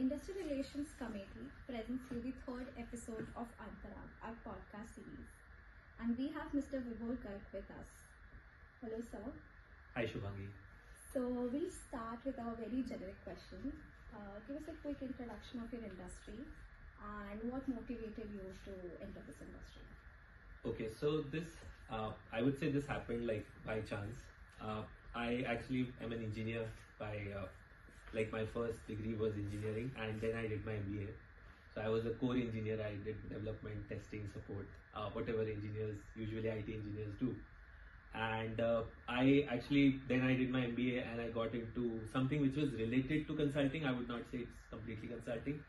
Investor Relations Committee presents you the third episode of Antarang, our podcast series. And we have Mr. Vibhor Garg with us. Hello, sir. Hi, Shubhangi. So we'll start with our very generic question. Give us a quick introduction of your industry and what motivated you to enter this industry. Okay, so this, I would say this happened like by chance. I actually am an engineer by, my first degree was engineering, and then I did my MBA. So I was a core engineer. I did development, testing, support, whatever engineers, usually IT engineers do. And then I did my MBA and I got into something which was related to consulting. I would not say it's completely consulting,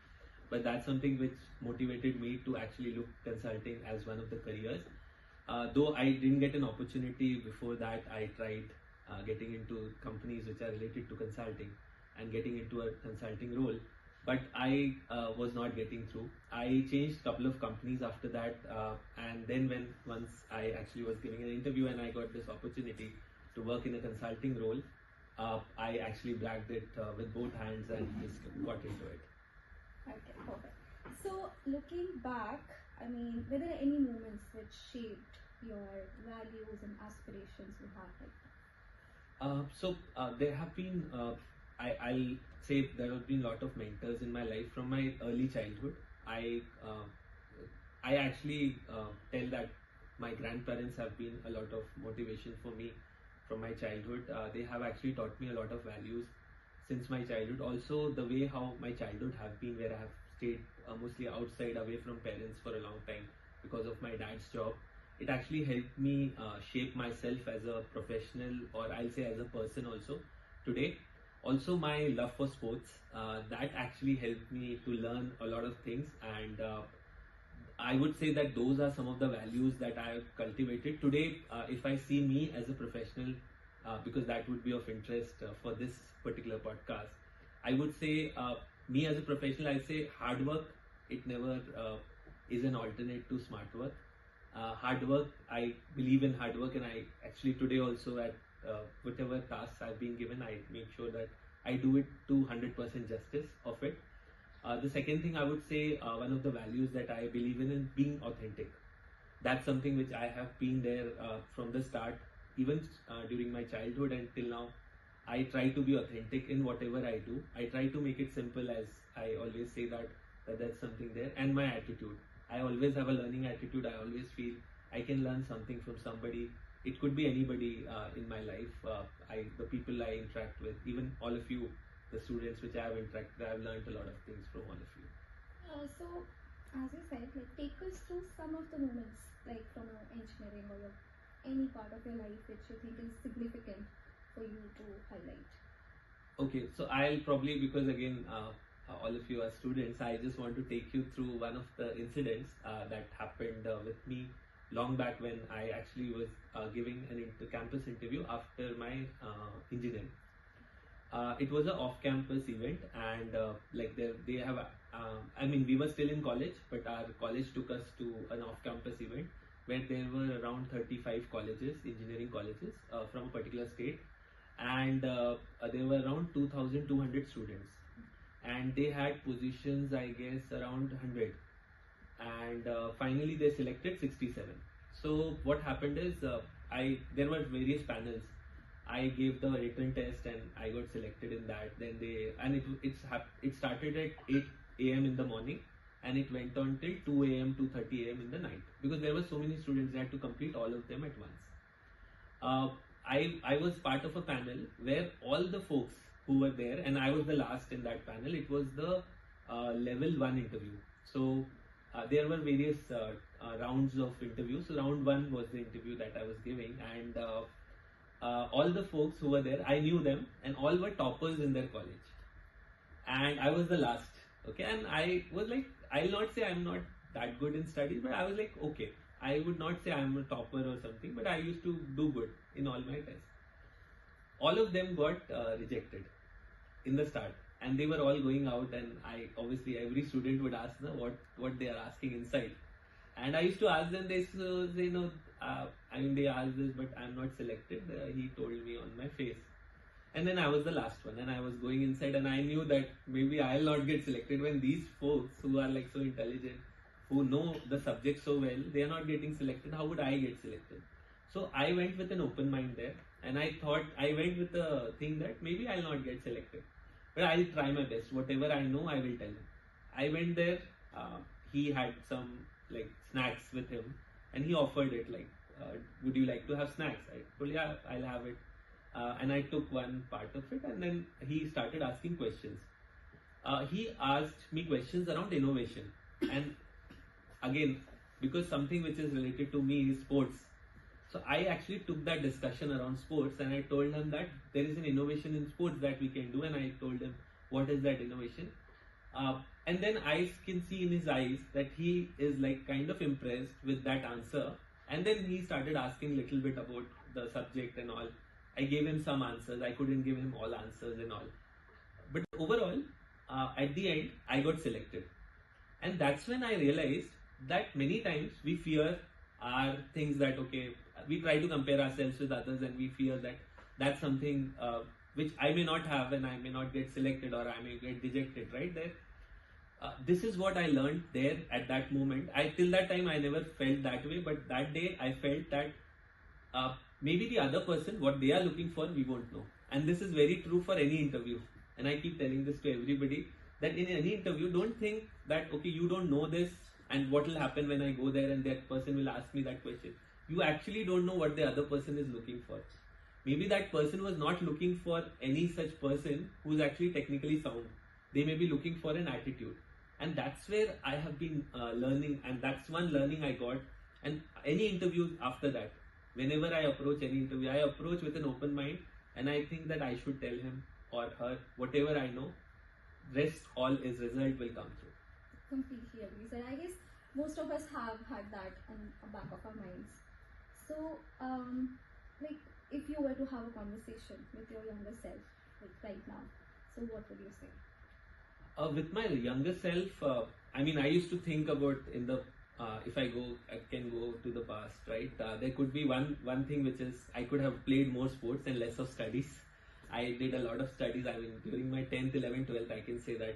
but that's something which motivated me to actually look consulting as one of the careers. Though I didn't get an opportunity before that, I tried getting into companies which are related to consulting and getting into a consulting role, but I was not getting through. I changed a couple of companies after that, and then once I actually was giving an interview and I got this opportunity to work in a consulting role, I actually bagged it with both hands and just got into it. Okay, perfect. So looking back, were there any moments which shaped your values and aspirations you have right now? There have been, I'll say there have been a lot of mentors in my life from my early childhood. I actually tell that my grandparents have been a lot of motivation for me from my childhood. They have actually taught me a lot of values since my childhood. Also, the way how my childhood have been, where I have stayed mostly outside, away from parents for a long time because of my dad's job. It actually helped me shape myself as a professional, or I'll say as a person also today. Also, my love for sports, that actually helped me to learn a lot of things, and I would say that those are some of the values that I have cultivated. Today, if I see me as a professional, because that would be of interest for this particular podcast, I would say me as a professional, I say hard work, it never is an alternate to smart work. Hard work, I believe in hard work, and I actually today also at whatever tasks I've been given, I make sure that I do it to 100% justice of it. The second thing I would say, one of the values that I believe in being authentic. That's something which I have been there from the start, even during my childhood and till now. I try to be authentic in whatever I do. I try to make it simple, as I always say that's something there. And my attitude. I always have a learning attitude. I always feel I can learn something from somebody. It could be anybody in my life. The people I interact with, even all of you, the students which I have interacted, I have learned a lot of things from all of you. So, as you said, take us through some of the moments, from your engineering or any part of your life which you think is significant for you to highlight. Okay, so I'll probably, because again, all of you are students, I just want to take you through one of the incidents that happened with me long back when I actually was giving an campus interview after my engineering. It was an off-campus event, and they have. We were still in college, but our college took us to an off-campus event where there were around 35 colleges, engineering colleges from a particular state, and there were around 2,200 students, and they had positions, I guess, around 100, and finally they selected 67. So what happened is, there were various panels. I gave the written test and I got selected in that. Then it started at 8 a.m. in the morning and it went on till 2 a.m. 2:30 a.m. in the night, because there were so many students. They had to complete all of them at once. I was part of a panel where all the folks who were there, and I was the last in that panel. It was the level 1 interview. So there were various rounds of interviews. So round 1 was the interview that I was giving, and all the folks who were there, I knew them, and all were toppers in their college, and I was the last. Okay, and I was like, I'll not say I'm not that good in studies, but I was like, okay, I would not say I'm a topper or something, but I used to do good in all my tests. All of them got rejected in the start, and they were all going out, and I obviously, every student would ask them what they are asking inside, and I used to ask them this. They know, they asked this, but I'm not selected. He told me on my face. And then I was the last one, and I was going inside, and I knew that maybe I'll not get selected when these folks who are like so intelligent, who know the subject so well, they are not getting selected. How would I get selected? So I went with an open mind there, and I thought I went with the thing that maybe I'll not get selected, but I'll try my best. Whatever I know, I will tell him. I went there. He had some like snacks with him, and he offered it like, "Would you like to have snacks?" I told, "Yeah, I'll have it." And I took one part of it, and then he started asking questions. He asked me questions around innovation, and again, because something which is related to me is sports. So I actually took that discussion around sports, and I told him that there is an innovation in sports that we can do, and I told him what is that innovation. And then I can see in his eyes that he is like kind of impressed with that answer, and then he started asking little bit about the subject and all. I gave him some answers. I couldn't give him all answers and all, but overall, at the end, I got selected, and that's when I realized that many times we fear are things that, okay, we try to compare ourselves with others, and we fear that that's something which I may not have, and I may not get selected, or I may get dejected right there. This is what I learned there at that moment. Till that time I never felt that way, but that day I felt that maybe the other person, what they are looking for, we won't know. And this is very true for any interview, and I keep telling this to everybody, that in any interview, don't think that, okay, you don't know this, and what will happen when I go there and that person will ask me that question. You actually don't know what the other person is looking for. Maybe that person was not looking for any such person who's actually technically sound. They may be looking for an attitude. And that's where I have been learning, and that's one learning I got. And any interview after that, whenever I approach any interview, I approach with an open mind, and I think that I should tell him or her whatever I know. Rest all is result will come through. Completely agree, sir. I guess most of us have had that in the back of our minds. So, like, if you were to have a conversation with your younger self, like right now, so what would you say? With my younger self, I mean, I used to think about in the if I can go to the past, right? There could be one thing which is I could have played more sports and less of studies. I did a lot of studies. I mean, during my 10th, 11th, 12th, I can say that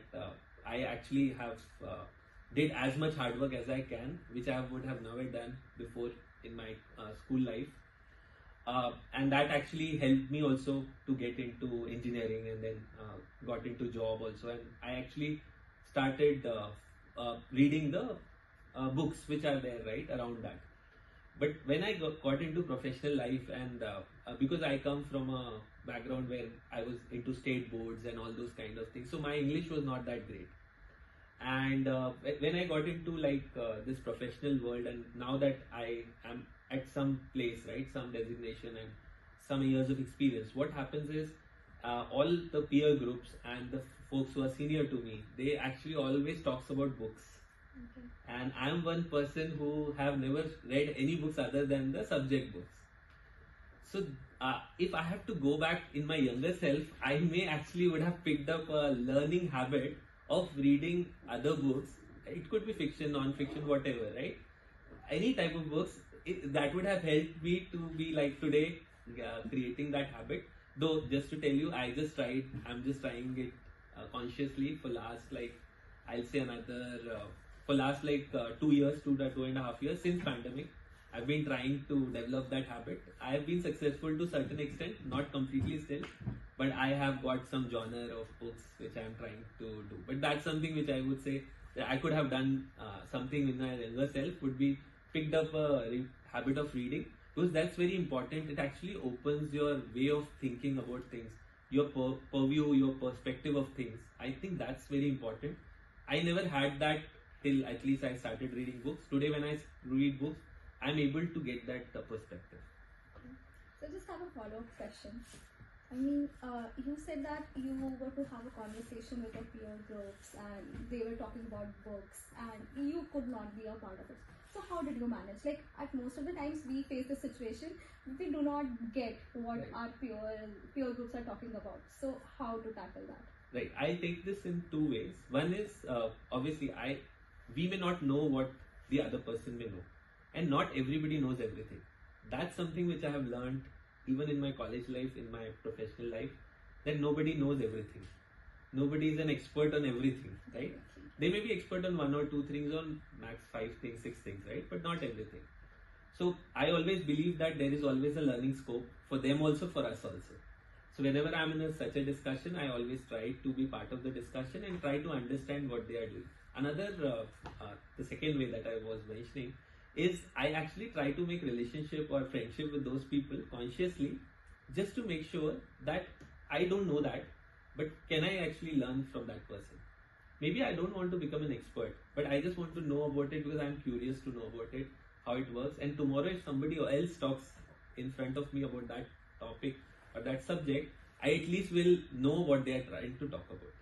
I actually have did as much hard work as I can, which I would have never done before in my school life. And that actually helped me also to get into engineering, and then got into job also. And I actually started reading the books which are there right around that. But when I got into professional life, and because I come from a background where I was into state boards and all those kind of things, so my English was not that great. And when I got into like this professional world, and now that I am at some place, right, some designation and some years of experience, what happens is all the peer groups and the folks who are senior to me, they actually always talks about books. Okay. And I am one person who have never read any books other than the subject books. So if I have to go back in my younger self, I may actually would have picked up a learning habit of reading other books. It could be fiction, non-fiction, whatever, right? Any type of books, that would have helped me to be like today, creating that habit. Though, just to tell you, I'm just trying it consciously for last, like, I'll say another, for last like 2 years, 2.5 years since pandemic. I've been trying to develop that habit. I have been successful to certain extent, not completely still, but I have got some genre of books which I am trying to do. But that's something which I would say that I could have done something in my younger self, would be picked up a habit of reading, because that's very important. It actually opens your way of thinking about things, your purview, your perspective of things. I think that's very important. I never had that till at least I started reading books. Today when I read books, I'm able to get that perspective. Okay. So just have a follow-up question. I mean, you said that you were to have a conversation with your peer groups, and they were talking about books, and you could not be a part of it. So how did you manage? Like, at most of the times we face the situation, we do not get what our peer groups are talking about. So how to tackle that? Right. I take this in two ways. One is obviously we may not know what the other person may know, and not everybody knows everything. That's something which I have learned even in my college life, in my professional life, then nobody knows everything. Nobody is an expert on everything, right? They may be expert on 1 or 2 things, on max 5 things, 6 things, right? But not everything. So I always believe that there is always a learning scope for them also, for us also. So whenever I'm in such a discussion, I always try to be part of the discussion and try to understand what they are doing. Another, the second way that I was mentioning is I actually try to make relationship or friendship with those people consciously, just to make sure that I don't know that, but can I actually learn from that person? Maybe I don't want to become an expert, but I just want to know about it because I'm curious to know about it, how it works. And tomorrow if somebody else talks in front of me about that topic or that subject, I at least will know what they are trying to talk about.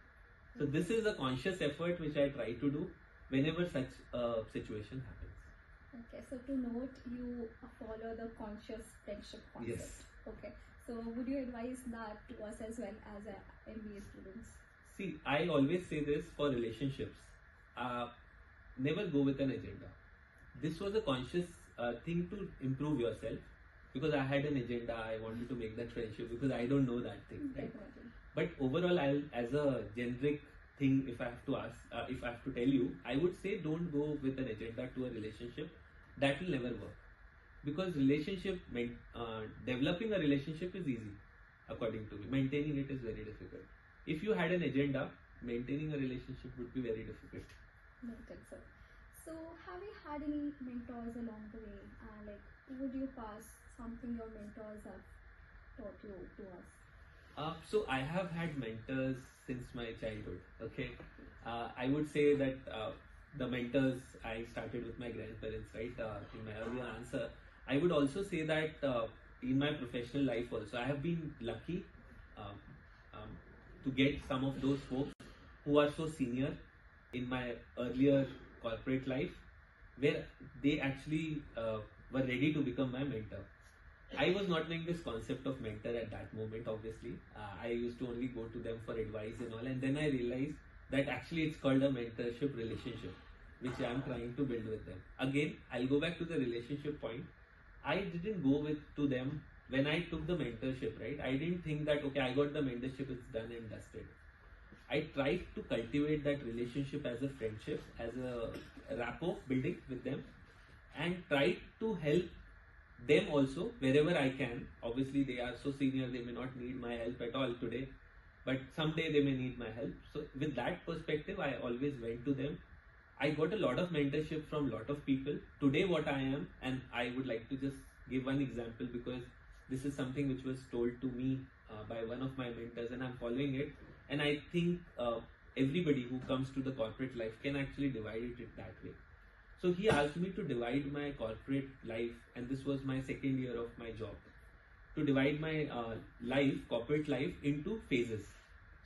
So this is a conscious effort which I try to do whenever such a situation happens. Okay, so to note, you follow the conscious friendship concept. Yes. Okay, so would you advise that to us as well as MBA students? See, I always say this for relationships. Never go with an agenda. This was a conscious thing to improve yourself, because I had an agenda. I wanted to make that friendship because I don't know that thing, right? Definitely. But overall, as a generic thing, if I have to ask, if I have to tell you, I would say don't go with an agenda to a relationship. That will never work, because developing a relationship is easy, according to me. Maintaining it is very difficult. If you had an agenda, maintaining a relationship would be very difficult. Noted, sir. So, have you had any mentors along the way? Like, would you pass something your mentors have taught you to us? So I have had mentors since my childhood. Okay, I would say that the mentors I started with my grandparents, right? In my earlier answer, I would also say that in my professional life also, I have been lucky to get some of those folks who are so senior in my earlier corporate life, where they actually were ready to become my mentor. I was not knowing this concept of mentor at that moment, obviously. I used to only go to them for advice and all, and then I realized that actually it's called a mentorship relationship, which I'm trying to build with them. Again, I'll go back to the relationship point. I didn't go to them when I took the mentorship, right? I didn't think that, okay, I got the mentorship, it's done and dusted. I tried to cultivate that relationship as a friendship, as a rapport building with them, and tried to help them also wherever I can. Obviously, they are so senior, they may not need my help at all today, but someday they may need my help. So with that perspective, I always went to them. I got a lot of mentorship from a lot of people. Today what I am, and I would like to just give one example, because this is something which was told to me by one of my mentors, and I'm following it. And I think everybody who comes to the corporate life can actually divide it that way. So he asked me to divide my corporate life, and this was my second year of my job, to divide my corporate life into phases.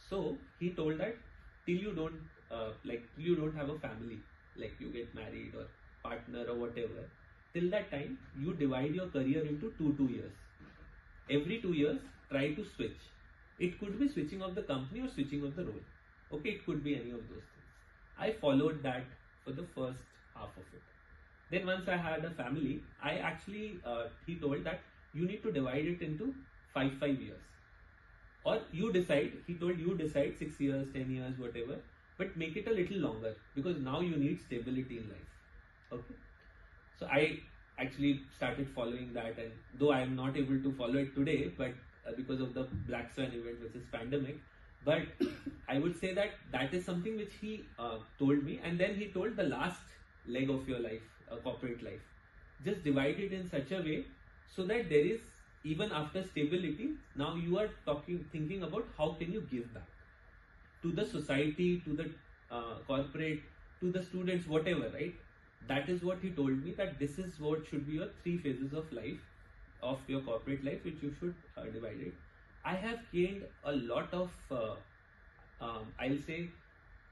So he told that till you don't have a family, like you get married or partner or whatever, till that time you divide your career into 2 years. Every 2 years, try to switch. It could be switching of the company or switching of the role. Okay, it could be any of those things. I followed that for the first half of it. Then once I had a family, I actually, he told that you need to divide it into 5 years. Or you decide, he told you decide 6 years, 10 years, whatever, but make it a little longer, because now you need stability in life. Okay. So I actually started following that, and though I am not able to follow it today, but because of the Black Swan event, which is pandemic, but I would say that that is something which he told me. And then he told the last leg of your life, corporate life, just divide it in such a way so that there is, even after stability, now you are thinking about how can you give back to the society, to the corporate, to the students, whatever, right? That is what he told me, that this is what should be your 3 phases of life, of your corporate life, which you should divide it. I have gained a lot of, I'll say,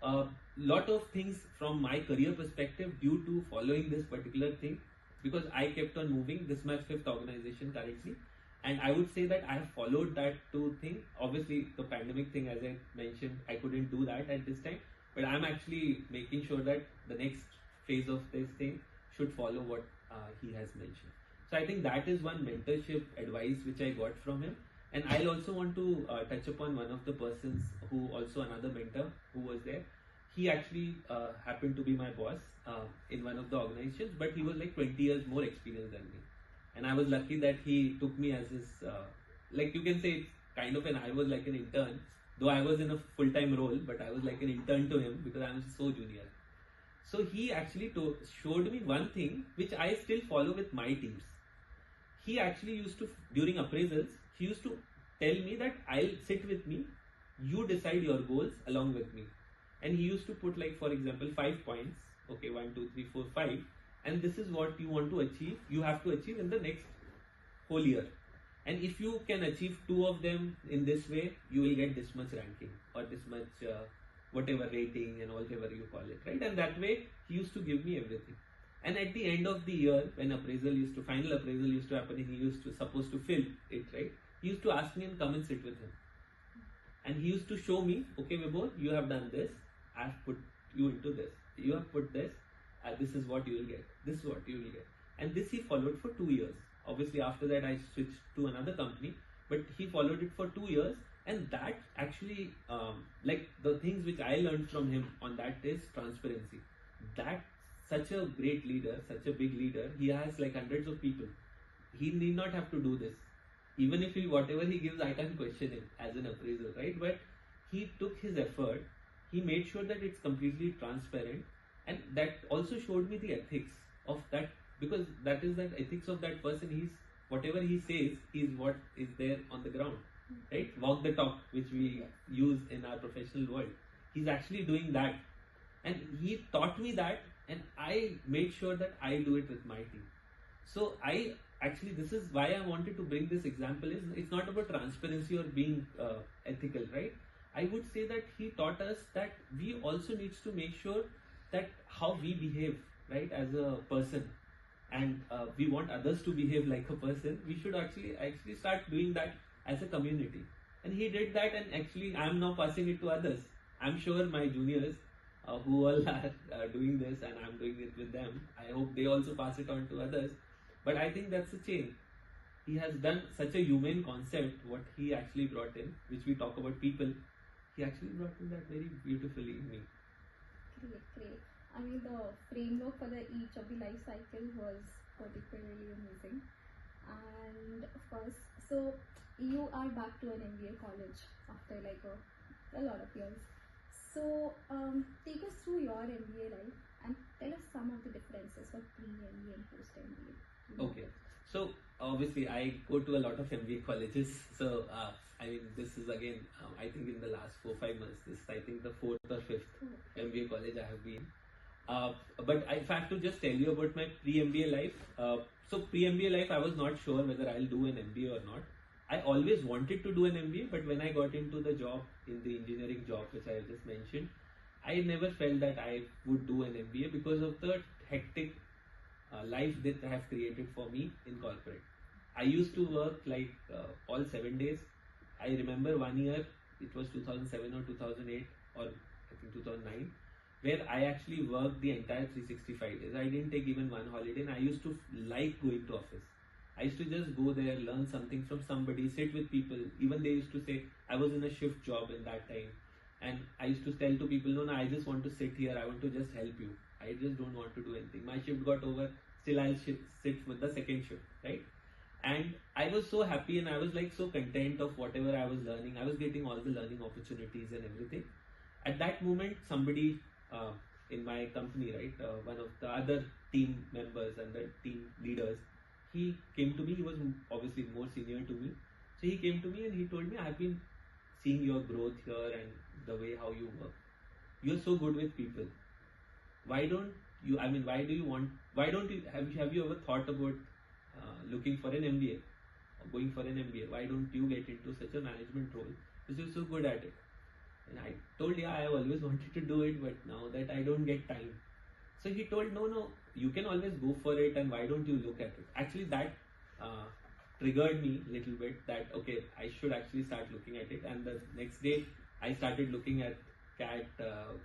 a lot of things from my career perspective due to following this particular thing, because I kept on moving. This is my 5th organization currently, and I would say that I have followed that thing. Obviously, the pandemic thing, as I mentioned, I couldn't do that at this time, but I'm actually making sure that the next phase of this thing should follow what he has mentioned. So I think that is one mentorship advice which I got from him. And I'll also want to touch upon one of the persons who also another mentor who was there. He actually happened to be my boss in one of the organizations, but he was like 20 years more experienced than me. And I was lucky that he took me as his, like you can say it's kind of I was like an intern, though I was in a full-time role, but I was like an intern to him because I was so junior. So he actually showed me one thing which I still follow with my teams. He actually used to, during appraisals, he used to tell me that I'll sit with me, you decide your goals along with me. And he used to put like, for example, 5 points, okay, 1, 2, 3, 4, 5, and this is what you want to achieve, you have to achieve in the next whole year. And if you can achieve 2 of them in this way, you will get this much ranking or this much whatever rating and whatever you call it, right? And that way he used to give me everything. And at the end of the year, when final appraisal used to happen, and he used to supposed to fill it, right? He used to ask me and come and sit with him. And he used to show me, okay, Vibhor, you have done this, I've put you into this, you have put this, this is what you will get, this is what you will get. And this he followed for 2 years. Obviously, after that, I switched to another company, but he followed it for 2 years. And that actually, like the things which I learned from him on that is transparency. That such a great leader, such a big leader, he has like hundreds of people. He need not have to do this. Even if whatever he gives, I can't question him as an appraiser, right? But he took his effort. He made sure that it's completely transparent, and that also showed me the ethics of that, because that is that ethics of that person. He's whatever he says, he's what is there on the ground, right? Walk the talk, which we use in our professional world. He's actually doing that, and he taught me that, and I made sure that I do it with my team. So this is why I wanted to bring this example. Is it's not about transparency or being ethical, right? I would say that he taught us that we also needs to make sure that how we behave, right, as a person, and we want others to behave like a person. We should actually start doing that as a community. And he did that, and actually I'm now passing it to others. I'm sure my juniors who all are doing this, and I'm doing it with them, I hope they also pass it on to others. But I think that's a change. He has done such a humane concept, what he actually brought in, which we talk about people. He actually brought in that very beautifully in me. Great. I mean, the framework for each of the life cycle was particularly amazing. And of course, so you are back to an MBA college after like a lot of years. So take us through your MBA life and tell us some of the differences of pre-MBA and post-MBA. Okay, so obviously I go to a lot of MBA colleges. So I mean, this is again, I think in the last 4-5 months, this is I think the 4th or 5th MBA college I have been. But if I have to just tell you about my pre-MBA life, so pre-MBA life, I was not sure whether I'll do an MBA or not. I always wanted to do an MBA, but when I got into the job, in the engineering job, which I just mentioned, I never felt that I would do an MBA because of the hectic life that I have created for me in corporate. I used to work like all 7 days. I remember 1 year, it was 2007 or 2008 or I think 2009, where I actually worked the entire 365 days. I didn't take even one holiday, and I used to like going to office. I used to just go there, learn something from somebody, sit with people. Even they used to say, I was in a shift job in that time. And I used to tell to people, no, I just want to sit here. I want to just help you. I just don't want to do anything. My shift got over. Still I'll sit with the second shift, right? And I was so happy, and I was like so content of whatever I was learning. I was getting all the learning opportunities and everything. At that moment, somebody in my company, right, one of the other team members and the team leaders, he came to me. He was obviously more senior to me. So he came to me and he told me, I've been seeing your growth here and the way how you work. You're so good with people. Why don't you ever thought about looking for an MBA or going for an MBA? Why don't you get into such a management role because you're so good at it? And I told, I have always wanted to do it, but now that I don't get time. So he told, no, you can always go for it, and why don't you look at it? Actually, that triggered me a little bit that, okay, I should actually start looking at it. And the next day, I started looking at CAT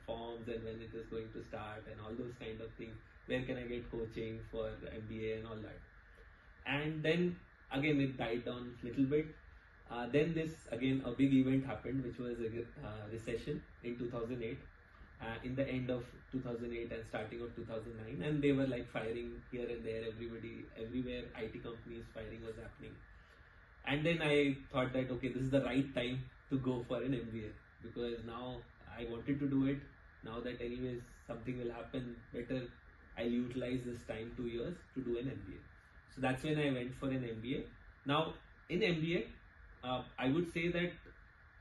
forms and when it is going to start and all those kind of things. Where can I get coaching for MBA and all that? And then again, it died down a little bit. Then this again a big event happened, which was a recession in 2008. In the end of 2008 and starting of 2009, and they were like firing here and there, everywhere IT companies firing was happening. And then I thought that okay, this is the right time to go for an MBA, because now I wanted to do it. Now that anyways something will happen better, I'll utilize this time, 2 years, to do an MBA. So that's when I went for an MBA. Now in MBA, I would say that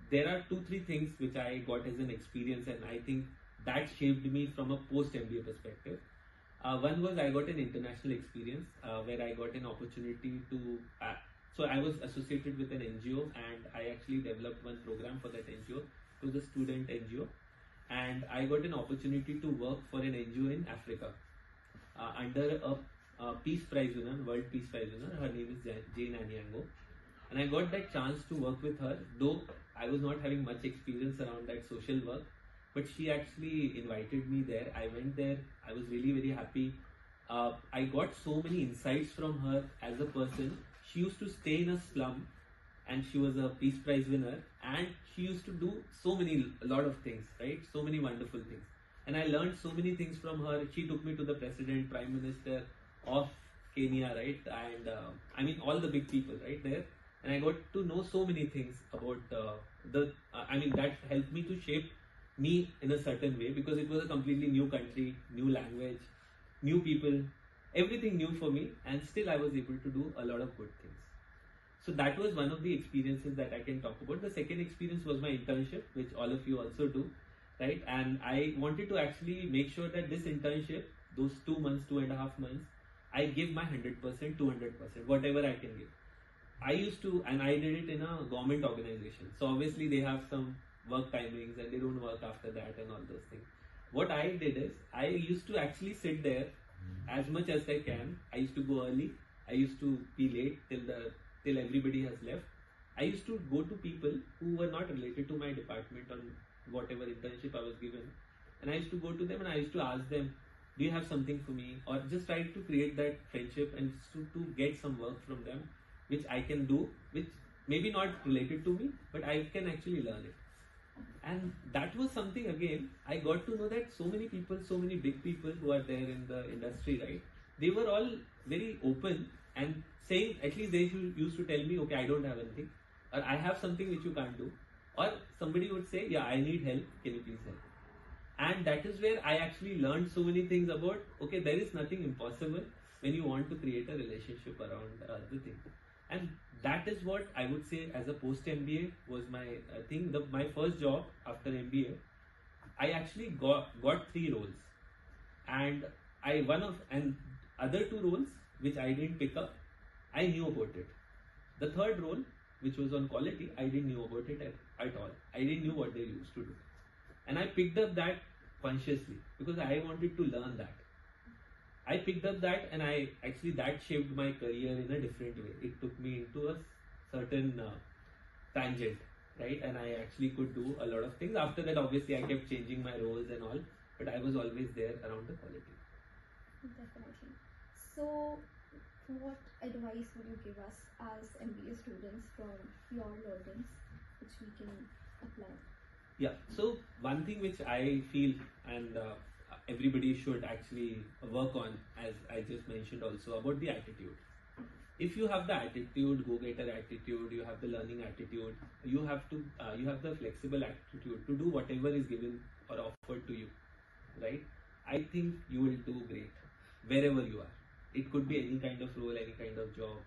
there are 2-3 things which I got as an experience, and I think that shaped me from a post MBA perspective. One was I got an international experience where I got an opportunity to. So I was associated with an NGO, and I actually developed one program for that NGO. It was a student NGO, and I got an opportunity to work for an NGO in Africa under a Peace Prize winner, World Peace Prize winner. Her name is Jane Anyango, and I got that chance to work with her. Though I was not having much experience around that social work, but she actually invited me there. I went there. I was really very happy. I got so many insights from her as a person. She used to stay in a slum, and she was a Peace Prize winner, and she used to do a lot of things, right? So many wonderful things. And I learned so many things from her. She took me to the president, prime minister of Kenya, right? And I mean, all the big people right there. And I got to know so many things about that helped me to shape me in a certain way, because it was a completely new country, new language, new people, everything new for me, and still I was able to do a lot of good things. So that was one of the experiences that I can talk about. The second experience was my internship, which all of you also do, right? And I wanted to actually make sure that this internship, those 2 months, 2.5 months, I give my 100%, 200%, whatever I can give. I used to, and I did it in a government organization. So obviously they have some work timings and they don't work after that and all those things. What I did is, I used to actually sit there as much as I can. I used to go early. I used to be late till everybody has left. I used to go to people who were not related to my department on whatever internship I was given. And I used to go to them and I used to ask them, do you have something for me? Or just try to create that friendship and to get some work from them, which I can do, which maybe not related to me, but I can actually learn it. And that was something, again, I got to know that so many people, so many big people who are there in the industry, right? They were all very open and saying, at least they used to tell me, okay, I don't have anything, or I have something which you can't do. Or somebody would say, yeah, I need help, can you please help? And that is where I actually learned so many things about, okay, there is nothing impossible when you want to create a relationship around the thing. And that is what I would say as a post-MBA was my thing. My first job after MBA, I actually got 3 roles. And other 2 roles which I didn't pick up, I knew about it. The third role, which was on quality, I didn't know about it at all. I didn't know what they used to do. And I picked up that consciously because I wanted to learn that. I picked up that, and that shaped my career in a different way. It took me into a certain tangent, right? And I actually could do a lot of things. After that, obviously, I kept changing my roles and all, but I was always there around the quality. Definitely. So, what advice would you give us as MBA students from your learnings, which we can apply? Yeah. So one thing which I feel, and everybody should actually work on, as I just mentioned also, about the attitude. If you have the attitude, go-getter attitude, you have the learning attitude, you have the flexible attitude to do whatever is given or offered to you, right? I think you will do great wherever you are. It could be any kind of role, any kind of job,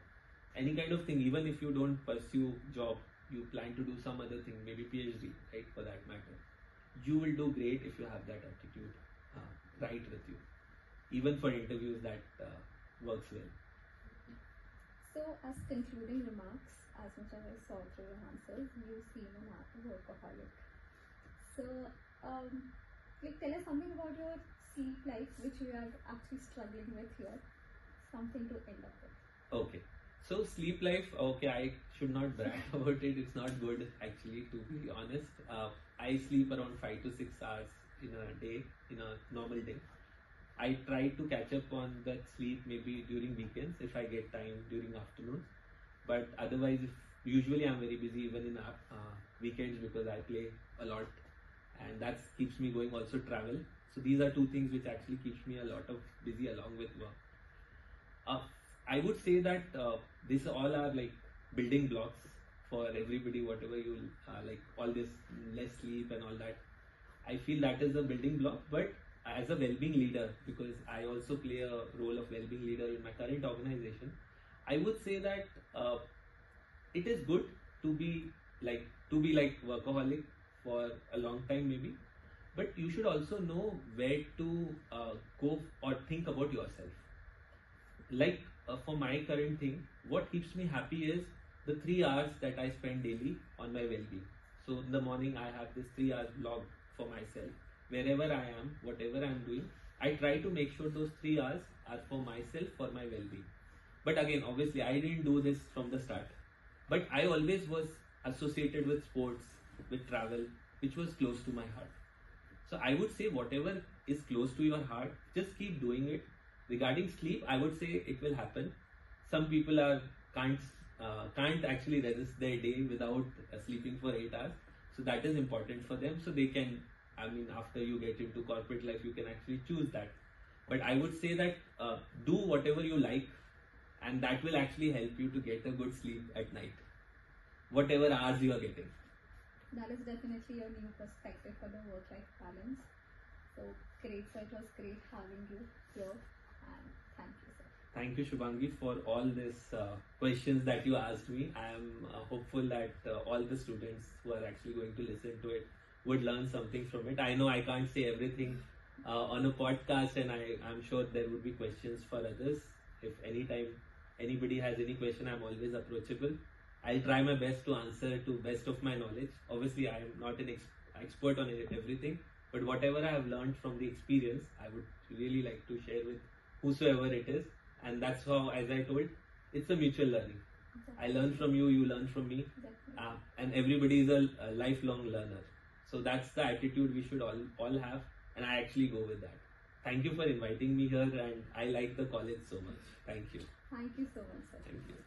any kind of thing. Even if you don't pursue job, you plan to do some other thing, maybe PhD, right, for that matter. You will do great if you have that attitude right with you. Even for interviews, that works well. So, as concluding remarks, as much as I saw through your answers, you seem a workaholic. So, tell us something about your sleep life, which you are actually struggling with here. Something to end up with. Okay. So sleep life, okay, I should not brag about it. It's not good, actually, to be honest. I sleep around 5 to 6 hours in a day, in a normal day. I try to catch up on that sleep maybe during weekends if I get time during afternoons. But otherwise, if usually I'm very busy even in weekends because I play a lot, and that keeps me going. Also travel. So these are two things which actually keeps me a lot of busy along with work. I would say that these all are like building blocks for everybody. Whatever you like, all this less sleep and all that, I feel that is a building block. But as a well-being leader, because I also play a role of well-being leader in my current organization, I would say that it is good to be like workaholic for a long time maybe, but you should also know where to go or think about yourself. Like for my current thing, what keeps me happy is the 3 hours that I spend daily on my well-being. So in the morning I have this 3 hours blog for myself. Wherever I am, whatever I am doing, I try to make sure those 3 hours are for myself, for my well-being. But again, obviously I didn't do this from the start, but I always was associated with sports, with travel, which was close to my heart. So I would say whatever is close to your heart, just keep doing it. Regarding sleep, I would say it will happen. Some people can't actually resist their day without sleeping for 8 hours. So that is important for them. So they can, I mean, after you get into corporate life, you can actually choose that. But I would say that do whatever you like, and that will actually help you to get a good sleep at night, whatever hours you are getting. That is definitely a new perspective for the work-life balance. So great, sir. It was great having you here, and thank you, sir. Thank you, Shubhangi, for all these questions that you asked me. I am hopeful that all the students who are actually going to listen to it would learn something from it. I know I can't say everything on a podcast, and I'm sure there would be questions for others. If anytime anybody has any question, I'm always approachable. I'll try my best to answer to best of my knowledge. Obviously, I am not an expert on everything, but whatever I have learned from the experience, I would really like to share with whosoever it is. And that's how, as I told, it's a mutual learning. I learn from you, you learn from me, and everybody is a lifelong learner. So that's the attitude we should all have, and I actually go with that. Thank you for inviting me here, and I like the college so much. Thank you. Thank you so much, sir. Thank you.